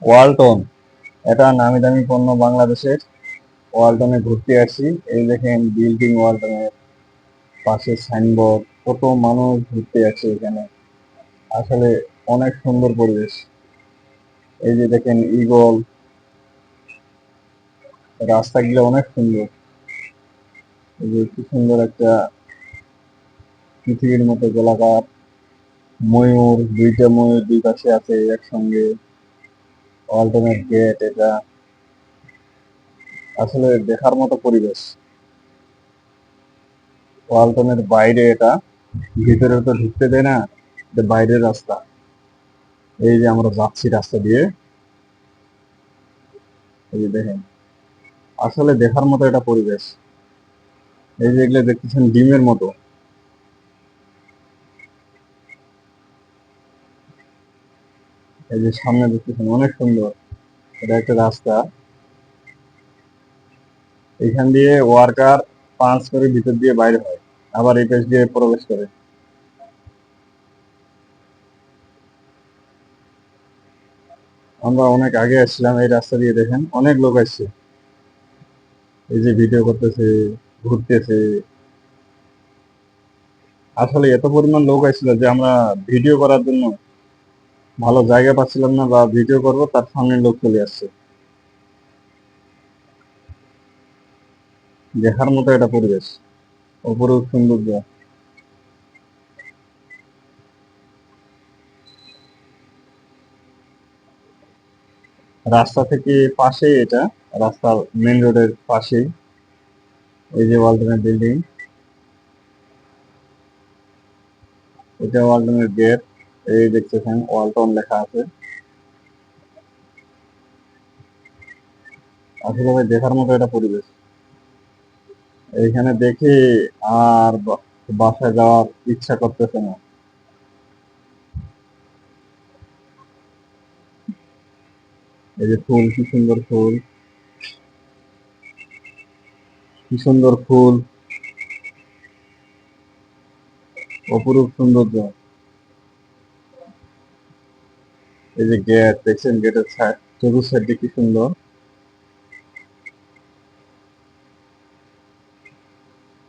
ওয়ালটন, এটা নামি দামি পণ্য বাংলাদেশের। ওয়ালটনে ঘুরতে আসি, এই দেখেন বিল্ডিং ওয়ালটনের পাশে সাইনবোর্ড, কত মানুষ ঘুরতে আসে এখানে। আসলে অনেক সুন্দর পরিবেশ। এই যে দেখেন ইগল, রাস্তাগুলো অনেক সুন্দর। এই যে কি সুন্দর একটা পৃথিবীর মতো গোলাকার ময়ূর, দুইটা ময়ূর দুই পাশে আছে একসঙ্গে। ওয়ালটনের গেট এটা, আসলে দেখার মতো পরিবেশ। ওয়ালটনের বাইরে এটা, ভিতরে তো ঢুকতে দেয় না, এটা বাইরের রাস্তা। এই যে আমরা যাচ্ছি রাস্তা দিয়ে, এই যে দেখেন, আসলে দেখার মতো এটা পরিবেশ। এই যে এগুলো দেখতেছেন ডিমের মতো, এই যে সামনে দেখতেছেন অনেক সুন্দর। এটা একটা রাস্তা, এখান দিয়ে ওয়ার্কার পাঁচ করে ভিতর দিয়ে বাইরে হয়, আবার এই পাশ দিয়ে প্রবেশ করে। আমরা অনেক আগে আসছিলাম এই রাস্তা দিয়ে, দেখেন অনেক লোক আসছে, এই যে ভিডিও করতেছে, ঘুরতেছে। আসলে এত পরিমাণ লোক আসছিল যে আমরা ভিডিও করার জন্য ভালো জায়গা পাচ্ছিলাম না, বা ভিডিও করব তার সামনে লোক চলে আসছে। দেখার মতো এটা পরিবেশ, অপরূপ সৌন্দর্য। রাস্তা থেকে পাশেই এটা, রাস্তার মেন রোডের পাশেই এই যে ওয়ালটনের বিল্ডিং, এটা ওয়ালটনের গেট। এই দেখতেছেন ওয়ালটন লেখা আছে। আসলে ভাই দেখার মতো এটা পরিবেশ, এইখানে দেখে আর বাসায় যাওয়ার ইচ্ছা করতেছে না। এই যে ফুল, কি সুন্দর ফুল, কি সুন্দর ফুল, অপরূপ সৌন্দর্য। এই যে গেট দেখছেন, গেটের চতুর সাইডে কি সুন্দর।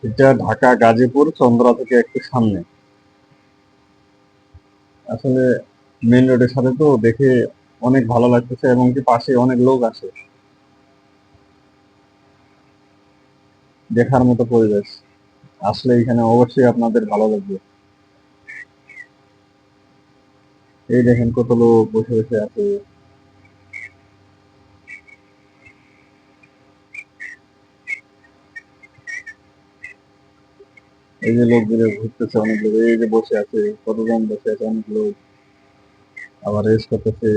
এটা ঢাকা গাজীপুর চন্দ্রা থেকে একটু সামনে। আসলে মেইন রোডের সাথে তো দেখে অনেক ভালো লাগতেছে, এবং কি পাশে অনেক লোক আছে, দেখার মতো পরিবেশ। আসলে এখানে অবশ্যই আপনাদের ভালো লাগবে। এই দেখেন কত লোক বসে বসে আছে, এই যে লোকগুলো ঘুরতেছে, অনেক লোক এই যে বসে আছে, কতজন বসে আছে, অনেক লোক আবার রেস্ট করতেছে।